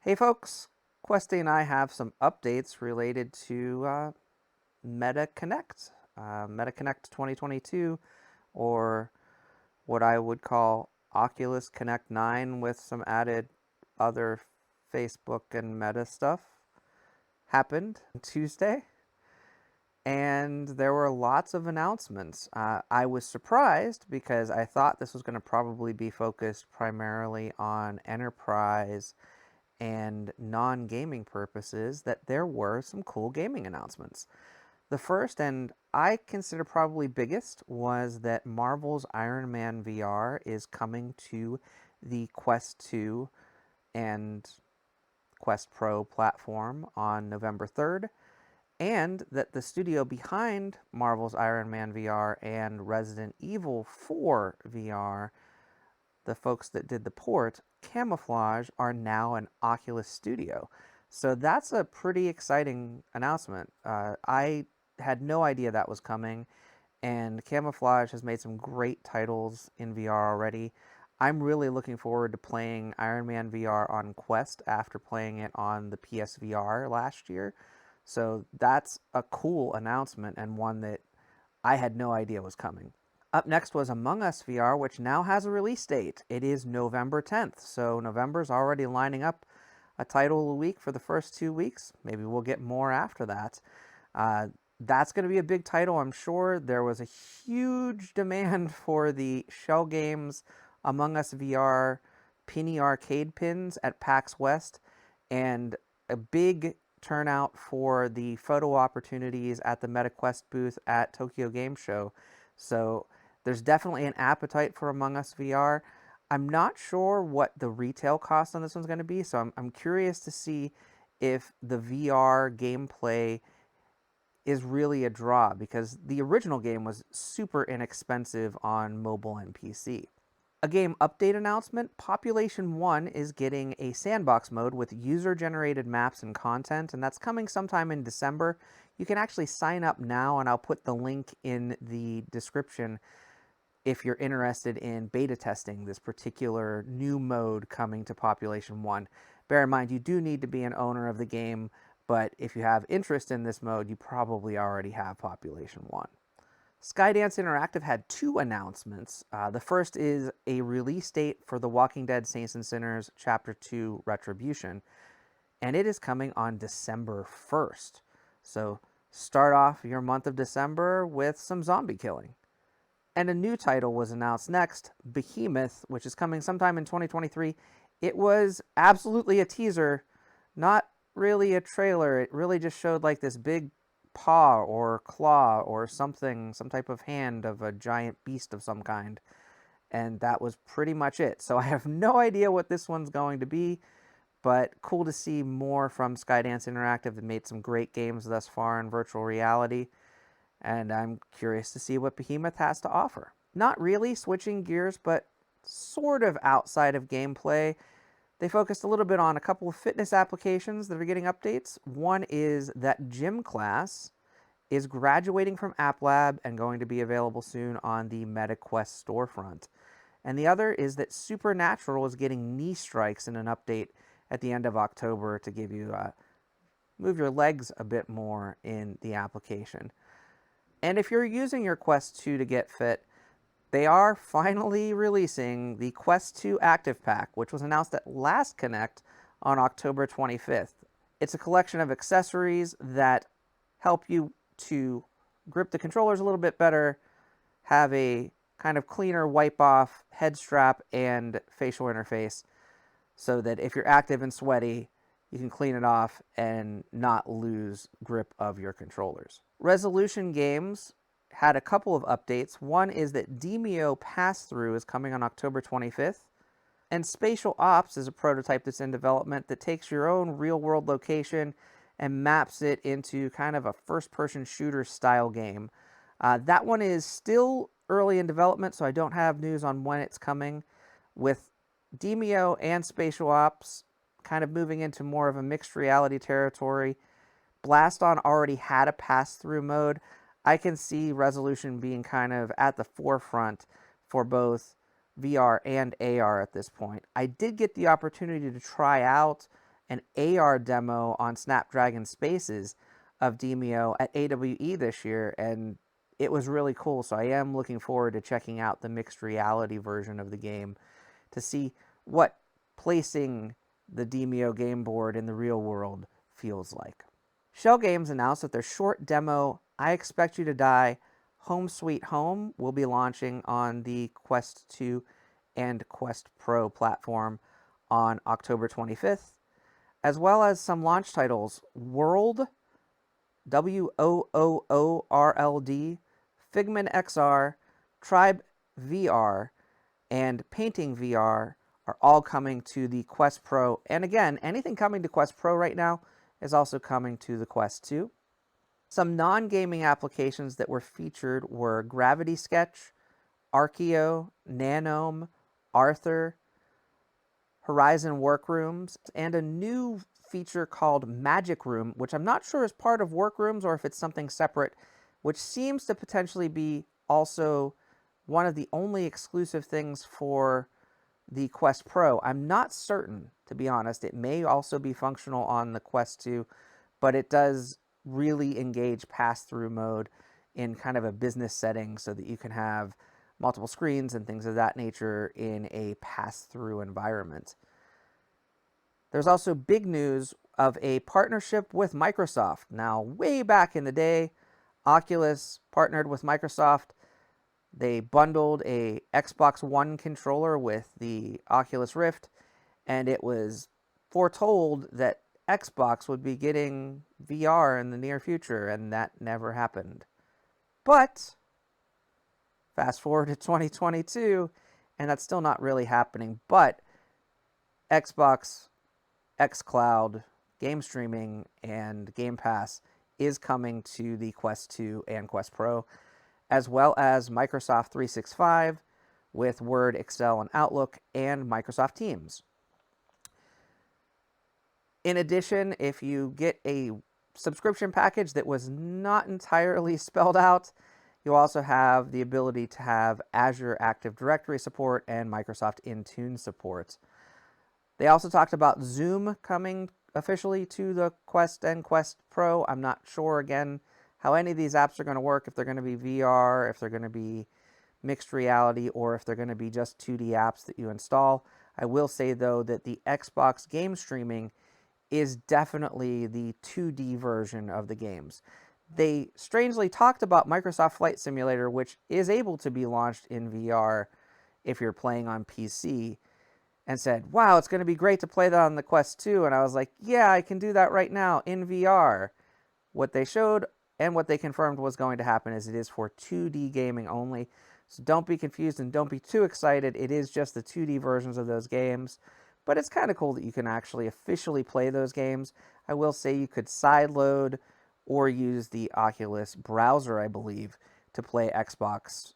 Hey folks, Questy and I have some updates related to Metaquest, Metaquest 2022, or what I would call Oculus Connect 9 with some added other Facebook and Meta stuff, happened on Tuesday, and there were lots of announcements. I was surprised because I thought this was going to probably be focused primarily on enterprise and non-gaming purposes, that there were some cool gaming announcements. The first, and I consider probably biggest, was that Marvel's Iron Man VR is coming to the Quest 2 and Quest Pro platform on November 3rd, and that the studio behind Marvel's Iron Man VR and Resident Evil 4 VR, the folks that did the port, Camouflage, are now an Oculus studio. So that's a pretty exciting announcement. I had no idea that was coming, and Camouflage has made some great titles in VR already. I'm really looking forward to playing Iron Man VR on Quest after playing it on the PSVR last year. So that's a cool announcement and one that I had no idea was coming. Up next was Among Us VR, which now has a release date. It is November 10th, so November's already lining up a title a week for the first 2 weeks. Maybe we'll get more after that. That's going to be a big title, I'm sure. There was a huge demand for the Shell Games Among Us VR Penny Arcade pins at PAX West, and a big turnout for the photo opportunities at the Metaquest booth at Tokyo Game Show. So there's definitely an appetite for Among Us VR. I'm not sure what the retail cost on this one's going to be, so I'm curious to see if the VR gameplay is really a draw, because the original game was super inexpensive on mobile and PC. A game update announcement: Population 1 is getting a sandbox mode with user-generated maps and content, and that's coming sometime in December. You can actually sign up now, and I'll put the link in the description if you're interested in beta testing this particular new mode coming to Population 1. Bear in mind, you do need to be an owner of the game, but if you have interest in this mode, you probably already have Population 1. Skydance Interactive had two announcements. The first is a release date for The Walking Dead Saints and Sinners Chapter 2 Retribution, and it is coming on December 1st. So start off your month of December with some zombie killing. And a new title was announced next, Behemoth, which is coming sometime in 2023. It was absolutely a teaser, not really a trailer. It really just showed like this big paw or claw or something, some type of hand of a giant beast of some kind. And that was pretty much it. So I have no idea what this one's going to be, but cool to see more from Skydance Interactive. They made some great games thus far in virtual reality, and I'm curious to see what Behemoth has to offer. Not really switching gears, but sort of outside of gameplay. They focused a little bit on a couple of fitness applications that are getting updates. One is that Gym Class is graduating from App Lab and going to be available soon on the Metaquest storefront. And the other is that Supernatural is getting knee strikes in an update at the end of October to give you move your legs a bit more in the application. And if you're using your Quest 2 to get fit, they are finally releasing the Quest 2 Active Pack, which was announced at Last Connect on October 25th. It's a collection of accessories that help you to grip the controllers a little bit better, have a kind of cleaner wipe-off head strap and facial interface, so that if you're active and sweaty, you can clean it off and not lose grip of your controllers. Resolution Games had a couple of updates. One is that Demio Pass-Through is coming on October 25th, and Spatial Ops is a prototype that's in development that takes your own real-world location and maps it into kind of a first-person shooter style game. That one is still early in development, so I don't have news on when it's coming. With Demio and Spatial Ops kind of moving into more of a mixed reality territory, Blast On already had a pass-through mode. I can see Resolution being kind of at the forefront for both VR and AR at this point. I did get the opportunity to try out an AR demo on Snapdragon Spaces of Demio at AWE this year, and it was really cool. So I am looking forward to checking out the mixed reality version of the game to see what placing the Demio game board in the real world feels like. Shell Games announced that their short demo, I Expect You to Die, Home Sweet Home, will be launching on the Quest 2 and Quest Pro platform on October 25th, as well as some launch titles: World, WOOORLD, Figment XR, Tribe VR, and Painting VR are all coming to the Quest Pro. And again, anything coming to Quest Pro right now is also coming to the Quest 2. Some non-gaming applications that were featured were Gravity Sketch, Archeo, Nanome, Arthur, Horizon Workrooms, and a new feature called Magic Room, which I'm not sure is part of Workrooms or if it's something separate, which seems to potentially be also one of the only exclusive things for the Quest Pro. I'm not certain, to be honest. It may also be functional on the Quest 2, but it does really engage pass-through mode in kind of a business setting so that you can have multiple screens and things of that nature in a pass-through environment. There's also big news of a partnership with Microsoft. Now, way back in the day, Oculus partnered with Microsoft. They bundled a Xbox One controller with the Oculus Rift, and it was foretold that Xbox would be getting VR in the near future, and that never happened. But fast forward to 2022, and that's still not really happening. But Xbox, xCloud, game streaming, and Game Pass is coming to the Quest 2 and Quest Pro, as well as Microsoft 365 with Word, Excel, and Outlook, and Microsoft Teams. In addition, if you get a subscription package that was not entirely spelled out, you also have the ability to have Azure Active Directory support and Microsoft Intune support. They also talked about Zoom coming officially to the Quest and Quest Pro. I'm not sure, again, how any of these apps are going to work, if they're going to be VR, if they're going to be mixed reality, or if they're going to be just 2D apps that you install. I will say, though, that the Xbox game streaming is definitely the 2D version of the games. They strangely talked about Microsoft Flight Simulator, which is able to be launched in VR if you're playing on PC, and said, wow, it's going to be great to play that on the Quest 2. And I was like, yeah, I can do that right now in VR. What they showed and what they confirmed was going to happen is it is for 2D gaming only. So don't be confused and don't be too excited. It is just the 2D versions of those games. But it's kind of cool that you can actually officially play those games. I will say you could sideload or use the Oculus browser, I believe, to play Xbox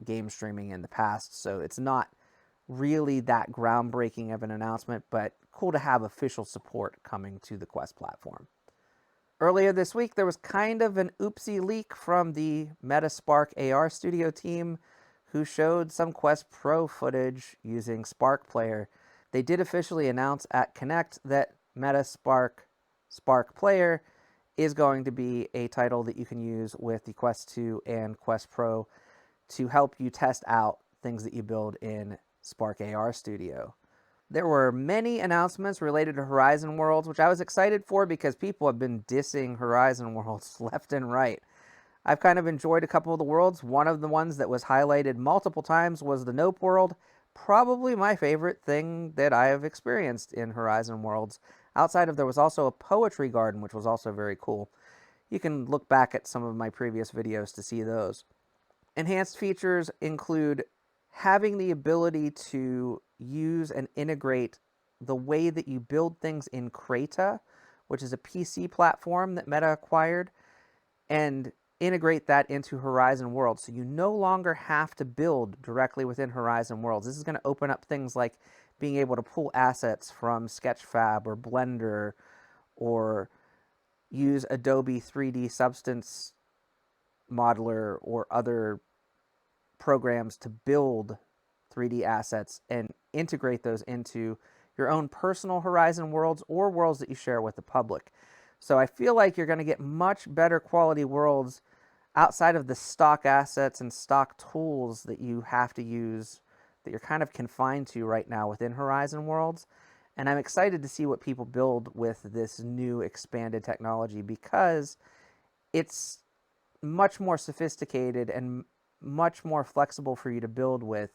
game streaming in the past. So it's not really that groundbreaking of an announcement, but cool to have official support coming to the Quest platform. Earlier this week, there was kind of an oopsie leak from the Metaspark AR Studio team, who showed some Quest Pro footage using Spark Player. They did officially announce at Connect that Metaspark Spark Player is going to be a title that you can use with the Quest 2 and Quest Pro to help you test out things that you build in Spark AR Studio. There were many announcements related to Horizon Worlds, which I was excited for because people have been dissing Horizon Worlds left and right. I've kind of enjoyed a couple of the worlds. One of the ones that was highlighted multiple times was the Nope World. Probably my favorite thing that I have experienced in Horizon Worlds. Outside of, there was also a poetry garden, which was also very cool. You can look back at some of my previous videos to see those. Enhanced features include having the ability to use and integrate the way that you build things in Crata, which is a PC platform that Meta acquired, and integrate that into Horizon Worlds. So you no longer have to build directly within Horizon Worlds. This is going to open up things like being able to pull assets from Sketchfab or Blender, or use Adobe 3D Substance Modeler or other programs to build 3D assets and integrate those into your own personal Horizon worlds or worlds that you share with the public. So I feel like you're going to get much better quality worlds outside of the stock assets and stock tools that you have to use, that you're kind of confined to right now within Horizon worlds. And I'm excited to see what people build with this new expanded technology, because it's much more sophisticated and much more flexible for you to build with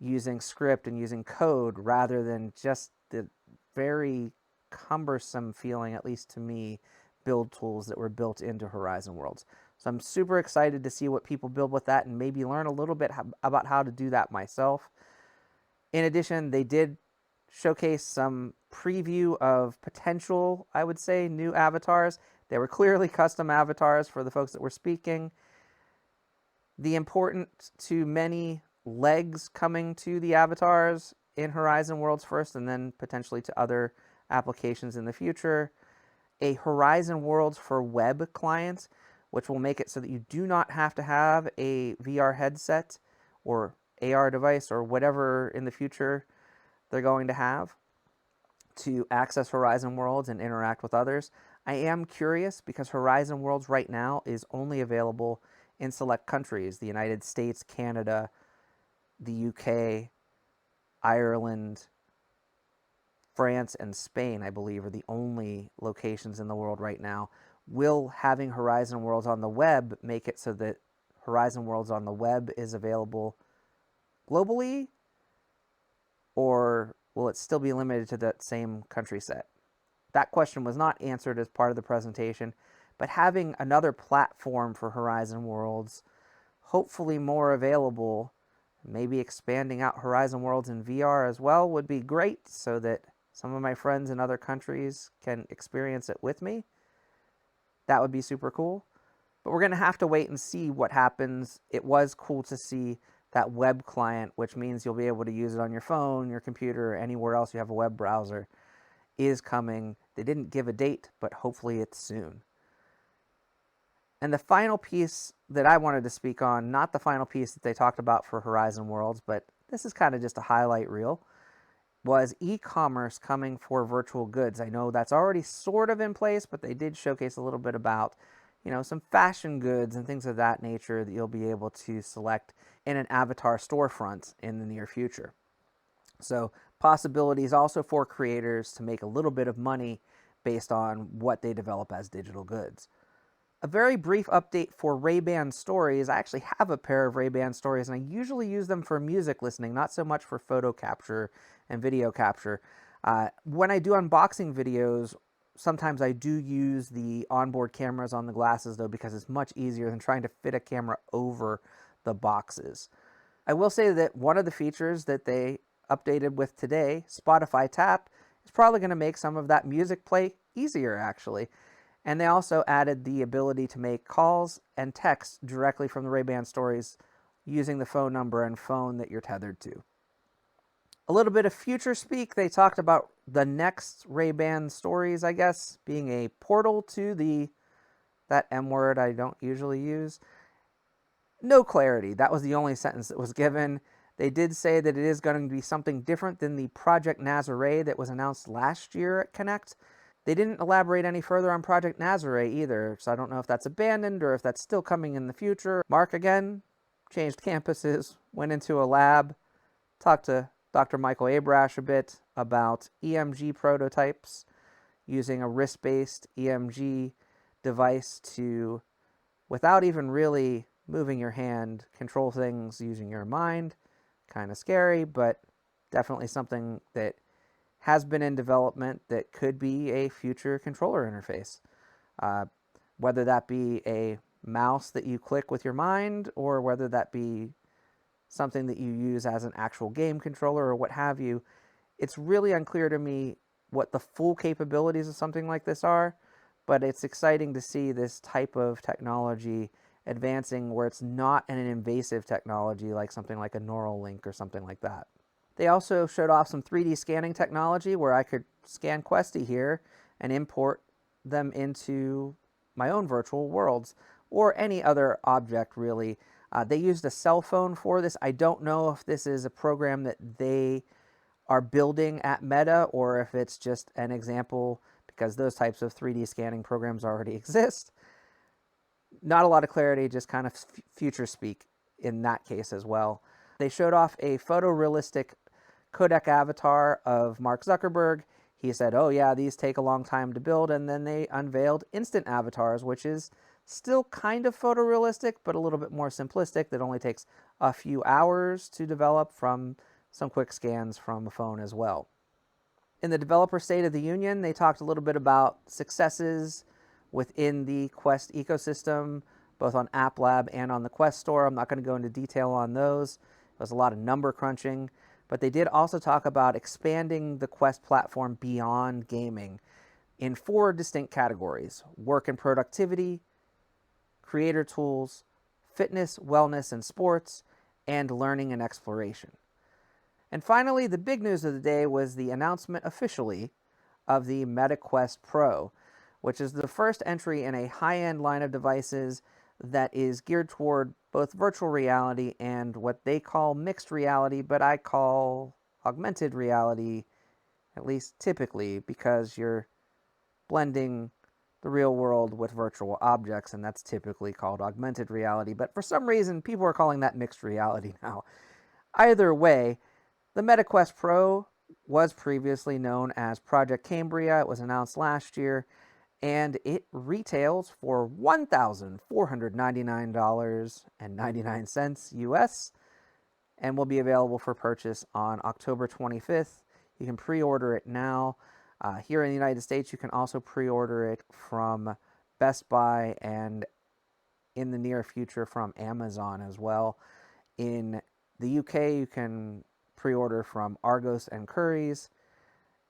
using script and using code, rather than just the very cumbersome feeling, at least to me, build tools that were built into Horizon Worlds. So I'm super excited to see what people build with that and maybe learn a little bit about how to do that myself. In addition, they did showcase some preview of potential, I would say, new avatars. They were clearly custom avatars for the folks that were speaking. The important to many legs coming to the avatars in Horizon Worlds first, and then potentially to other applications in the future. A Horizon Worlds for web client, which will make it so that you do not have to have a VR headset or AR device or whatever in the future they're going to have to access Horizon Worlds and interact with others. I am curious because Horizon Worlds right now is only available in select countries: the United States, Canada, the UK, Ireland, France, and Spain, I believe, are the only locations in the world right now. Will having Horizon Worlds on the web make it so that Horizon Worlds on the web is available globally, or will it still be limited to that same country set? That question was not answered as part of the presentation, but having another platform for Horizon Worlds, hopefully more available, maybe expanding out Horizon Worlds in VR as well, would be great, so that some of my friends in other countries can experience it with me. That would be super cool. But we're going to have to wait and see what happens. It was cool to see that web client, which means you'll be able to use it on your phone, your computer, anywhere else you have a web browser, is coming. They didn't give a date, but hopefully it's soon. And the final piece that I wanted to speak on, not the final piece that they talked about for Horizon Worlds, but this is kind of just a highlight reel, was e-commerce coming for virtual goods. I know that's already sort of in place, but they did showcase a little bit about, some fashion goods and things of that nature that you'll be able to select in an avatar storefront in the near future. So possibilities also for creators to make a little bit of money based on what they develop as digital goods. A very brief update for Ray-Ban Stories. I actually have a pair of Ray-Ban Stories, and I usually use them for music listening, not so much for photo capture and video capture. When I do unboxing videos, sometimes I do use the onboard cameras on the glasses, though, because it's much easier than trying to fit a camera over the boxes. I will say that one of the features that they updated with today, Spotify Tap, is probably going to make some of that music play easier, actually. And they also added the ability to make calls and texts directly from the Ray-Ban Stories using the phone number and phone that you're tethered to. A little bit of future speak. They talked about the next Ray-Ban Stories, I guess, being a portal to that M word I don't usually use. No clarity. That was the only sentence that was given. They did say that it is going to be something different than the Project Nazare that was announced last year at Connect. They didn't elaborate any further on Project Nazare either, so I don't know if that's abandoned or if that's still coming in the future. Mark, again, changed campuses, went into a lab, talked to Dr. Michael Abrash a bit about EMG prototypes, using a wrist-based EMG device to, without even really moving your hand, control things using your mind. Kind of scary, but definitely something that has been in development that could be a future controller interface. Whether that be a mouse that you click with your mind, or whether that be something that you use as an actual game controller or what have you, it's really unclear to me what the full capabilities of something like this are, but it's exciting to see this type of technology advancing where it's not an invasive technology like something like a Neuralink or something like that. They also showed off some 3D scanning technology where I could scan Questy here and import them into my own virtual worlds or any other object, really. They used a cell phone for this. I don't know if this is a program that they are building at Meta, or if it's just an example because those types of 3D scanning programs already exist. Not a lot of clarity, just kind of future speak in that case as well. They showed off a photorealistic codec avatar of Mark Zuckerberg. He said, oh yeah, these take a long time to build, and then they unveiled instant avatars, which is still kind of photorealistic, but a little bit more simplistic, that only takes a few hours to develop from some quick scans from a phone as well. In the Developer State of the Union, they talked a little bit about successes within the Quest ecosystem, both on App Lab and on the Quest Store. I'm not going to go into detail on those. There was a lot of number crunching, but they did also talk about expanding the Quest platform beyond gaming in 4 distinct categories: work and productivity, creator tools, fitness, wellness, and sports, and learning and exploration. And finally, the big news of the day was the announcement officially of the Metaquest Pro, which is the first entry in a high-end line of devices that is geared toward both virtual reality and what they call mixed reality, but I call augmented reality, at least typically, because you're blending the real world with virtual objects, and that's typically called augmented reality. But for some reason, people are calling that mixed reality now. Either way, the Metaquest Pro was previously known as Project Cambria. It was announced last year, and it retails for $1,499.99 US and will be available for purchase on October 25th. You can pre-order it now. Here in the United States, you can also pre-order it from Best Buy and in the near future from Amazon as well. In the UK, you can pre-order from Argos and Currys,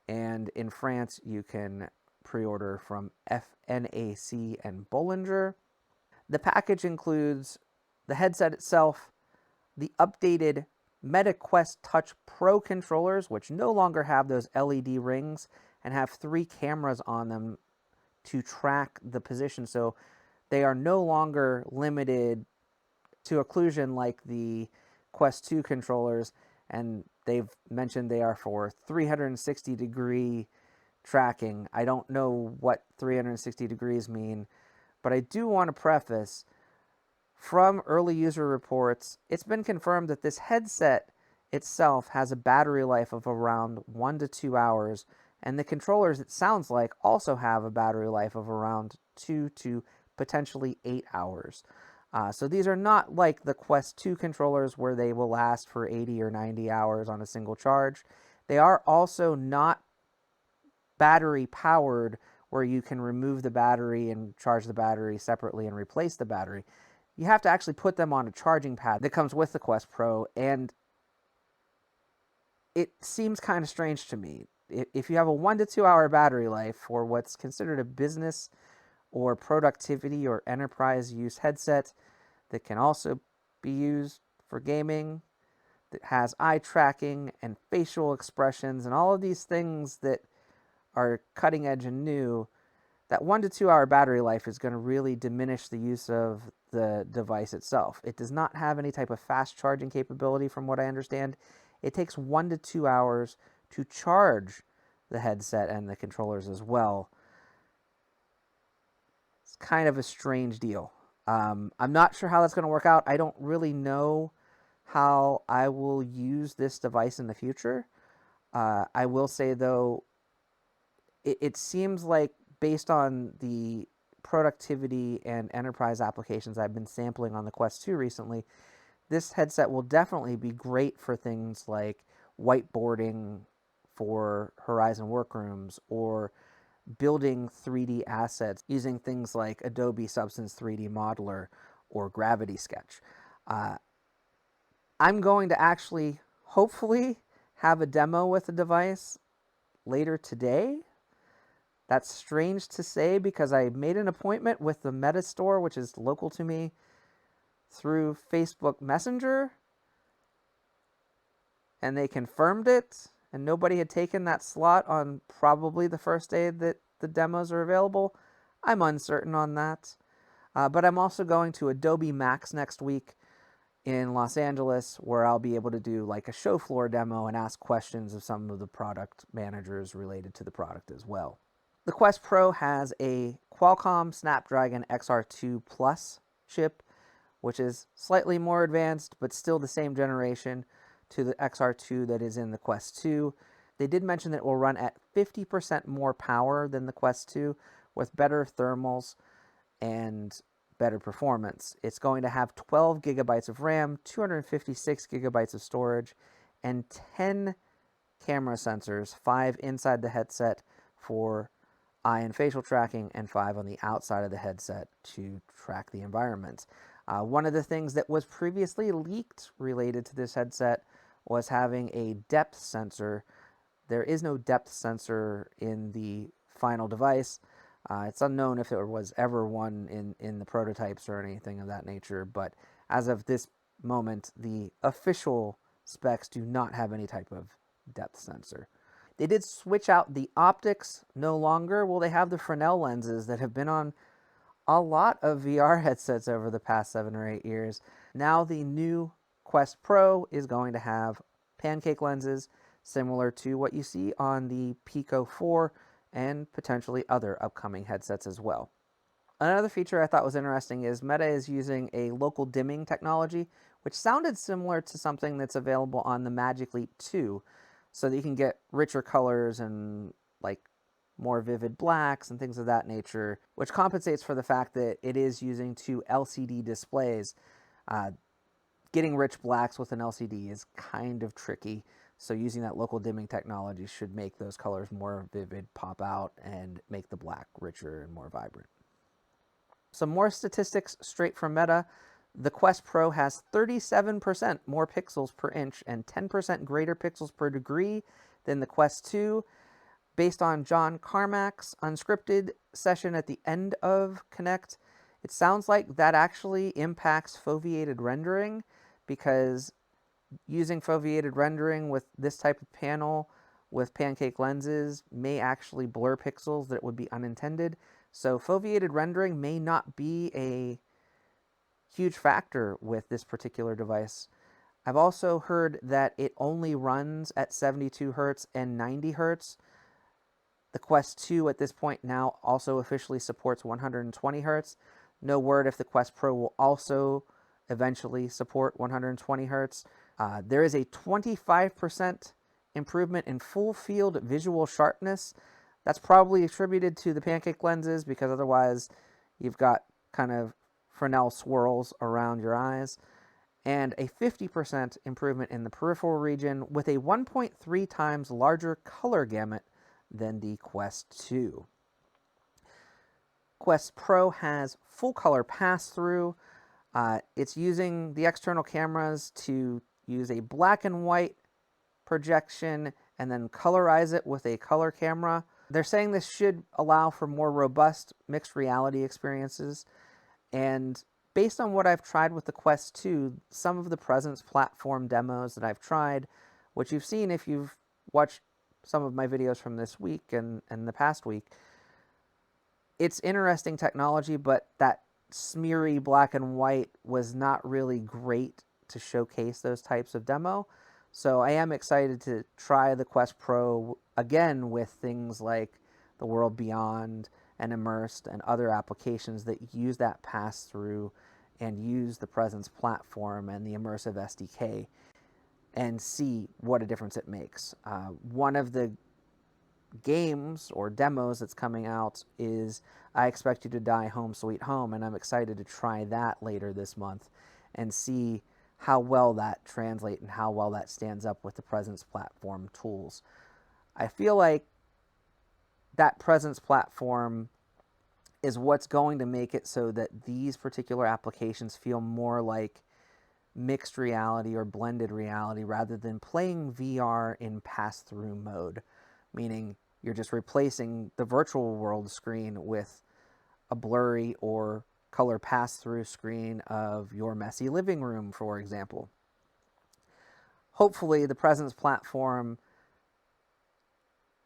and in France, you can pre-order from FNAC and Bollinger. The package includes the headset itself, the updated Metaquest Touch Pro controllers, which no longer have those LED rings and have 3 cameras on them to track the position. So they are no longer limited to occlusion like the Quest 2 controllers, and they've mentioned they are for 360-degree tracking. I don't know what 360 degrees mean, but I do want to preface, from early user reports, it's been confirmed that this headset itself has a battery life of around 1 to 2 hours, and the controllers, it sounds like, also have a battery life of around 2 to potentially 8 hours. So these are not like the Quest 2 controllers where they will last for 80 or 90 hours on a single charge. They are also not battery powered, where you can remove the battery and charge the battery separately and replace the battery. You have to actually put them on a charging pad that comes with the Quest Pro, and it seems kind of strange to me. If you have a 1 to 2 hour battery life for what's considered a business or productivity or enterprise use headset that can also be used for gaming, that has eye tracking and facial expressions and all of these things that are cutting edge and new, that 1 to 2 hour battery life is going to really diminish the use of the device itself. It does not have any type of fast charging capability from what I understand. It takes 1 to 2 hours to charge the headset and the controllers as well. It's kind of a strange deal. I'm not sure how that's going to work out. I don't really know how I will use this device in the future. I will say, though, it seems like, based on the productivity and enterprise applications I've been sampling on the Quest 2 recently, this headset will definitely be great for things like whiteboarding for Horizon Workrooms, or building 3D assets using things like Adobe Substance 3D Modeler or Gravity Sketch. I'm going to actually, hopefully, have a demo with the device later today. That's strange to say because I made an appointment with the Meta Store, which is local to me, through Facebook Messenger, and they confirmed it, and nobody had taken that slot on probably the first day that the demos are available. I'm uncertain on that. But I'm also going to Adobe Max next week, in Los Angeles, where I'll be able to do like a show floor demo and ask questions of some of the product managers related to the product as well. The Quest Pro has a Qualcomm Snapdragon XR2 Plus chip, which is slightly more advanced, but still the same generation to the XR2 that is in the Quest 2. They did mention that it will run at 50% more power than the Quest 2 with better thermals and better performance. It's going to have 12 gigabytes of RAM, 256 gigabytes of storage, and 10 camera sensors, 5 inside the headset for eye and facial tracking, and 5 on the outside of the headset to track the environment. One of the things that was previously leaked related to this headset was having a depth sensor. There is no depth sensor in the final device. It's unknown if there was ever one in the prototypes or anything of that nature, but as of this moment, the official specs do not have any type of depth sensor. They did switch out the optics. No longer will they have the Fresnel lenses that have been on a lot of VR headsets over the past 7 or 8 years. Now the new Quest Pro is going to have pancake lenses similar to what you see on the Pico 4 and potentially other upcoming headsets as well. Another feature I thought was interesting is Meta is using a local dimming technology, which sounded similar to something that's available on the Magic Leap 2, so that you can get richer colors and like more vivid blacks and things of that nature, which compensates for the fact that it is using 2 LCD displays. Getting rich blacks with an LCD is kind of tricky, so using that local dimming technology should make those colors more vivid, pop out, and make the black richer and more vibrant. Some more statistics straight from Meta. The Quest Pro has 37% more pixels per inch and 10% greater pixels per degree than the Quest 2. Based on John Carmack's unscripted session at the end of Connect, it sounds like that actually impacts foveated rendering, because using foveated rendering with this type of panel with pancake lenses may actually blur pixels that would be unintended. So foveated rendering may not be a huge factor with this particular device. I've also heard that it only runs at 72 Hz and 90 Hz. The Quest 2 at this point now also officially supports 120 Hz. No word if the Quest Pro will also eventually support 120 Hz. There is a 25% improvement in full field visual sharpness. That's probably attributed to the pancake lenses, because otherwise you've got kind of Fresnel swirls around your eyes. And a 50% improvement in the peripheral region with a 1.3 times larger color gamut than the Quest 2. Quest Pro has full color pass-through. It's using the external cameras to use a black and white projection and then colorize it with a color camera. They're saying this should allow for more robust mixed reality experiences. And based on what I've tried with the Quest 2, some of the Presence platform demos that I've tried, which you've seen if you've watched some of my videos from this week and the past week, it's interesting technology, but that smeary black and white was not really great to showcase those types of demo. So I am excited to try the Quest Pro again with things like the World Beyond and Immersed and other applications that use that pass-through and use the Presence platform and the immersive SDK, and see what a difference it makes. One of the games or demos that's coming out is I Expect You to Die Home Sweet Home, and I'm excited to try that later this month and see how well that translates and how well that stands up with the Presence platform tools. I feel like that Presence platform is what's going to make it so that these particular applications feel more like mixed reality or blended reality rather than playing VR in pass-through mode, meaning you're just replacing the virtual world screen with a blurry or color pass-through screen of your messy living room, for example. Hopefully the Presence platform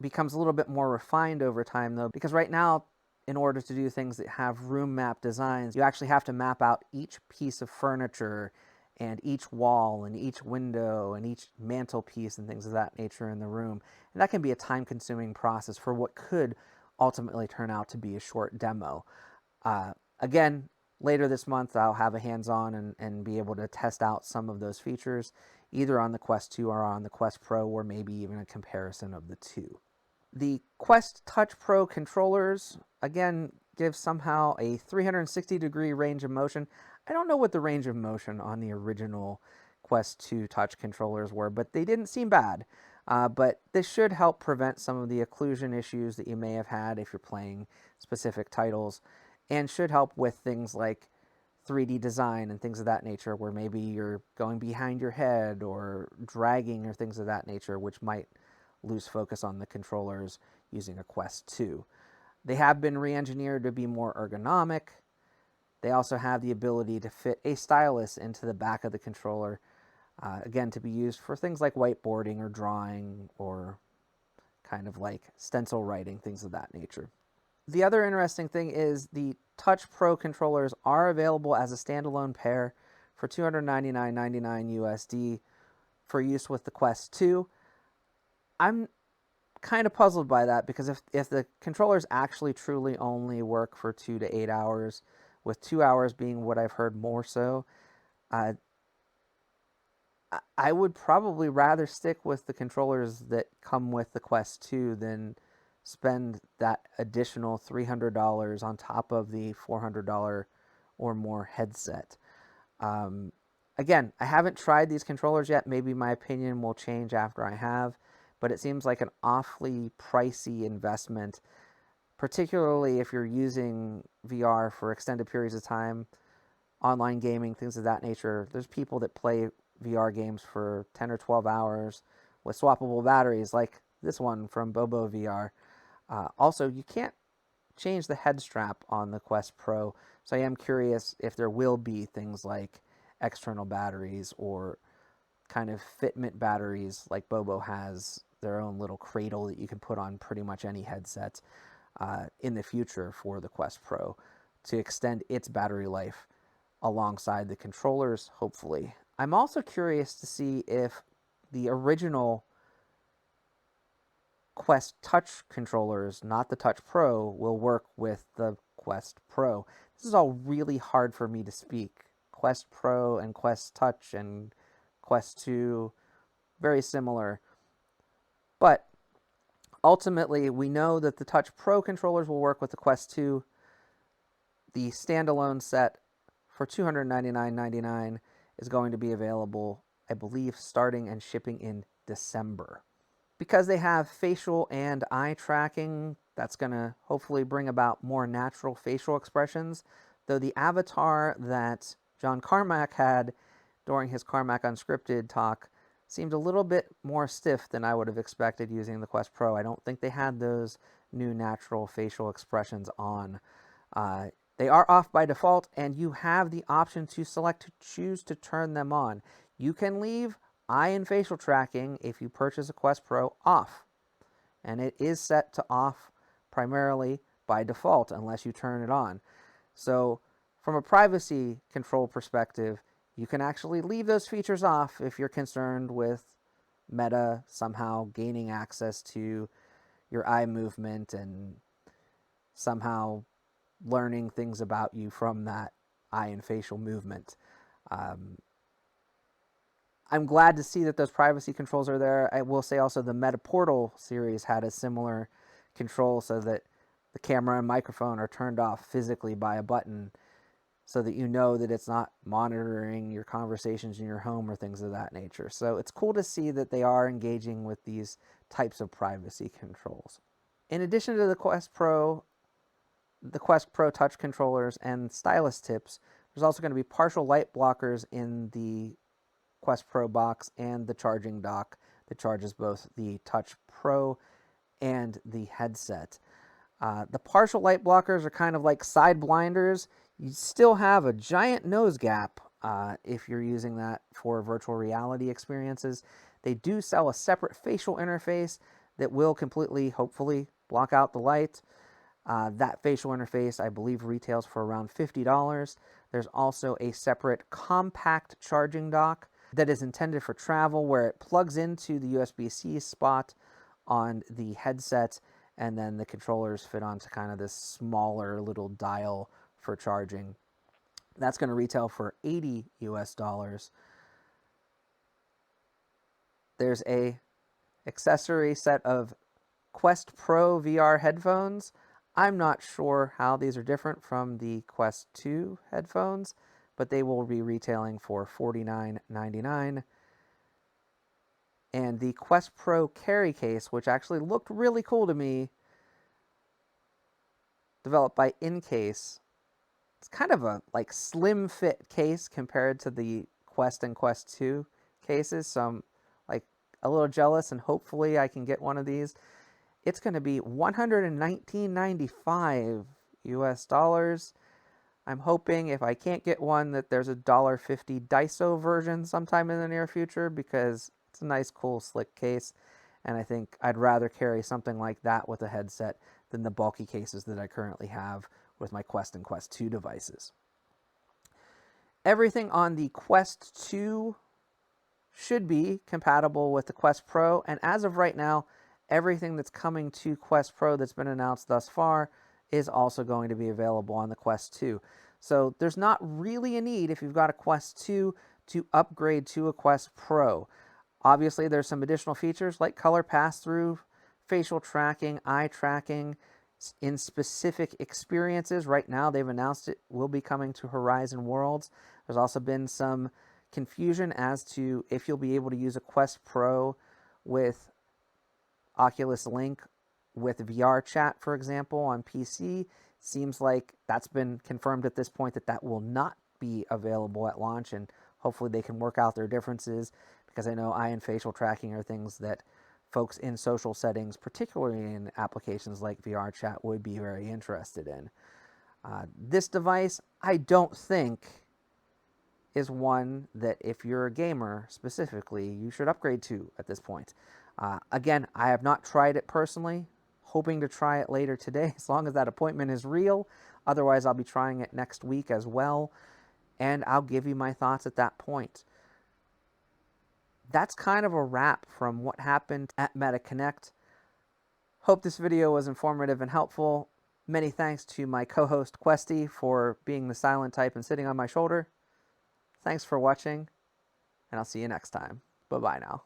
becomes a little bit more refined over time, though, because right now, in order to do things that have room map designs, you actually have to map out each piece of furniture and each wall and each window and each mantelpiece and things of that nature in the room. And that can be a time-consuming process for what could ultimately turn out to be a short demo. Again, later this month, I'll have a hands-on and be able to test out some of those features, either on the Quest 2 or on the Quest Pro, or maybe even a comparison of the two. The Quest Touch Pro controllers, again, give somehow a 360-degree range of motion. I don't know what the range of motion on the original Quest 2 touch controllers were, but they didn't seem bad. But this should help prevent some of the occlusion issues that you may have had if you're playing specific titles, and should help with things like 3D design and things of that nature, where maybe you're going behind your head or dragging or things of that nature, which might lose focus on the controllers using a Quest 2. They have been re-engineered to be more ergonomic. They also have the ability to fit a stylus into the back of the controller, again, to be used for things like whiteboarding or drawing or kind of like stencil writing, things of that nature. The other interesting thing is the Touch Pro controllers are available as a standalone pair for $299.99 USD for use with the Quest 2. I'm kind of puzzled by that, because if the controllers actually truly only work for 2 to 8 hours, with 2 hours being what I've heard more so, I would probably rather stick with the controllers that come with the Quest 2 than spend that additional $300 on top of the $400 or more headset. Again, I haven't tried these controllers yet. Maybe my opinion will change after I have, but it seems like an awfully pricey investment, particularly if you're using VR for extended periods of time, online gaming, things of that nature. There's people that play VR games for 10 or 12 hours with swappable batteries, like this one from Bobo VR. Also, you can't change the head strap on the Quest Pro, so I am curious if there will be things like external batteries or kind of fitment batteries, like Bobo has their own little cradle that you can put on pretty much any headset in the future for the Quest Pro to extend its battery life alongside the controllers, hopefully. I'm also curious to see if the original Quest Touch controllers, not the Touch Pro, will work with the Quest Pro. This is all really hard for me to speak. Quest Pro and Quest Touch and Quest 2, very similar. But ultimately, we know that the Touch Pro controllers will work with the Quest 2. The standalone set for $299.99 is going to be available, I believe, starting and shipping in December. Because they have facial and eye tracking, that's going to hopefully bring about more natural facial expressions, though the avatar that John Carmack had during his Carmack Unscripted talk seemed a little bit more stiff than I would have expected using the Quest Pro. I don't think they had those new natural facial expressions on. They are off by default, and you have the option to select to choose to turn them on. You can leave eye and facial tracking if you purchase a Quest Pro off, and it is set to off primarily by default unless you turn it on. So from a privacy control perspective, you can actually leave those features off if you're concerned with Meta somehow gaining access to your eye movement and somehow learning things about you from that eye and facial movement. I'm glad to see that those privacy controls are there. I will say also the Meta Portal series had a similar control so that the camera and microphone are turned off physically by a button so that you know that it's not monitoring your conversations in your home or things of that nature. So it's cool to see that they are engaging with these types of privacy controls. In addition to the Quest Pro touch controllers and stylus tips, there's also going to be partial light blockers in the Quest Pro box and the charging dock that charges both the Touch Pro and the headset. The partial light blockers are kind of like side blinders. You still have a giant nose gap if you're using that for virtual reality experiences. They do sell a separate facial interface that will completely, hopefully, block out the light. That facial interface, I believe, retails for around $50. There's also a separate compact charging dock that is intended for travel, where it plugs into the USB-C spot on the headset, and then the controllers fit onto kind of this smaller little dial for charging. That's going to retail for $80 US. There's a accessory set of Quest Pro VR headphones. I'm not sure how these are different from the Quest 2 headphones, but they will be retailing for $49.99. And the Quest Pro carry case, which actually looked really cool to me, developed by Incase. It's kind of a like slim fit case compared to the Quest and Quest 2 cases, so I'm like a little jealous, and hopefully I can get one of these. It's going to be $119.95 US. I'm hoping if I can't get one that there's a $1.50 Daiso version sometime in the near future, because it's a nice, cool, slick case, and I think I'd rather carry something like that with a headset than the bulky cases that I currently have with my Quest and Quest 2 devices. Everything on the Quest 2 should be compatible with the Quest Pro, and as of right now, everything that's coming to Quest Pro that's been announced thus far is also going to be available on the Quest 2. So there's not really a need, if you've got a Quest 2, to upgrade to a Quest Pro. Obviously, there's some additional features like color pass-through, facial tracking, eye tracking in specific experiences. Right now, they've announced it will be coming to Horizon Worlds. There's also been some confusion as to if you'll be able to use a Quest Pro with Oculus Link with VR chat, for example, on PC. Seems like that's been confirmed at this point, that that will not be available at launch, and hopefully they can work out their differences, because I know eye and facial tracking are things that folks in social settings, particularly in applications like VR chat, would be very interested in. This device, I don't think, is one that if you're a gamer specifically, you should upgrade to at this point. Again, I have not tried it personally, hoping to try it later today, as long as that appointment is real. Otherwise, I'll be trying it next week as well, and I'll give you my thoughts at that point. That's kind of a wrap from what happened at MetaConnect. Hope this video was informative and helpful. Many thanks to my co-host Questy for being the silent type and sitting on my shoulder. Thanks for watching, and I'll see you next time. Bye-bye now.